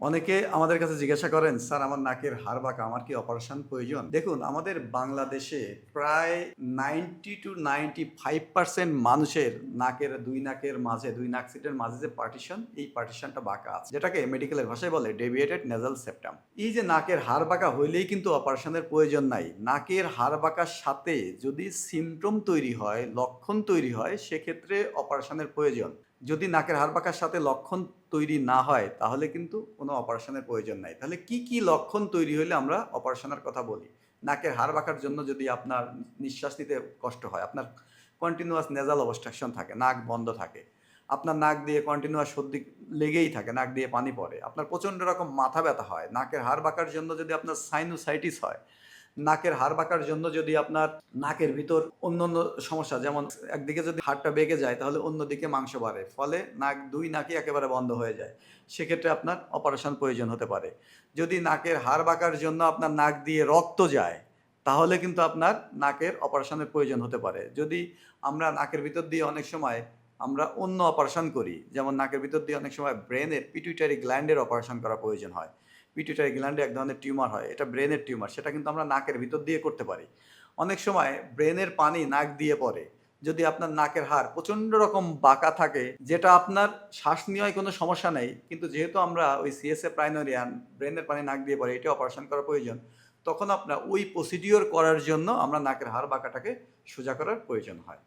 অনেকে আমাদের কাছে জিজ্ঞাসা করেন, স্যার আমার নাকের হাড় বাঁকা, আমার কি অপারেশন প্রয়োজন? দেখুন, আমাদের বাংলাদেশে প্রায় 90 to 95% মানুষের দুই নাকের মাঝে, দুই নাক সিটের মাঝে যে পার্টিশন, এই পার্টিশনটা বাঁকা আছে, যেটাকে মেডিকেলের ভাষায় বলে ডেভিয়েটেড নেজাল সেপ্টাম। এই যে নাকের হাড় বাঁকা হইলেই কিন্তু অপারেশনের প্রয়োজন নাই। নাকের হাড় বাঁকার সাথে যদি সিমটম তৈরি হয়, লক্ষণ তৈরি হয়, সেক্ষেত্রে অপারেশনের প্রয়োজন। যদি নাকের হাড় বাঁকার সাথে লক্ষণ তৈরি না হয়, তাহলে কিন্তু কোনো অপারেশনের প্রয়োজন নাই। তাহলে কি কি লক্ষণ তৈরি হলে আমরা অপারেশনের কথা বলি? নাকের হাড় বাঁকার জন্য যদি আপনার নিঃশ্বাস নিতে কষ্ট হয়, আপনার কন্টিনিউয়াস নেজাল অবস্ট্রাকশন থাকে, নাক বন্ধ থাকে, আপনার নাক দিয়ে কন্টিনিউয়াস সর্দি লেগেই থাকে, নাক দিয়ে পানি পড়ে, আপনার প্রচণ্ড রকম মাথা ব্যথা হয়, নাকের হাড় বাঁকার জন্য যদি আপনার সাইনোসাইটিস হয়, নাকের হাড় বাঁকার জন্য যদি আপনার নাকের ভিতর অন্য অন্য সমস্যা, যেমন একদিকে যদি হাড়টা বেঁকে যায় তাহলে অন্যদিকে মাংস বাড়ে, ফলে দুই নাকই একেবারে বন্ধ হয়ে যায়, সেক্ষেত্রে আপনার অপারেশন প্রয়োজন হতে পারে। যদি নাকের হাড় বাঁকার জন্য আপনার নাক দিয়ে রক্ত যায়, তাহলে কিন্তু আপনার নাকের অপারেশনের প্রয়োজন হতে পারে। যদি আমরা নাকের ভিতর দিয়ে অনেক সময় আমরা অন্য অপারেশন করি, যেমন নাকের ভিতর দিয়ে অনেক সময় ব্রেনের পিটুইটারি গ্ল্যান্ডের অপারেশন করা প্রয়োজন হয়। পিটুইটারি গ্ল্যান্ডে এক ধরনের টিউমার হয়, এটা ব্রেনের টিউমার, সেটা কিন্তু আমরা নাকের ভিতর দিয়ে করতে পারি। অনেক সময় ব্রেনের পানি নাক দিয়ে পড়ে। যদি আপনার নাকের হাড় প্রচণ্ড রকম বাঁকা থাকে, যেটা আপনার শ্বাস নেওয়ায় কোনো সমস্যা নেই, কিন্তু যেহেতু আমরা ওই সিএসএ প্রাইনোরিয়ান, ব্রেনের পানি নাক দিয়ে পড়ে, এটা অপারেশন করা প্রয়োজন, তখন আপনার ওই প্রসিডিওর করার জন্য আমরা নাকের হাড় বাঁকাটাকে সোজা করার প্রয়োজন হয়।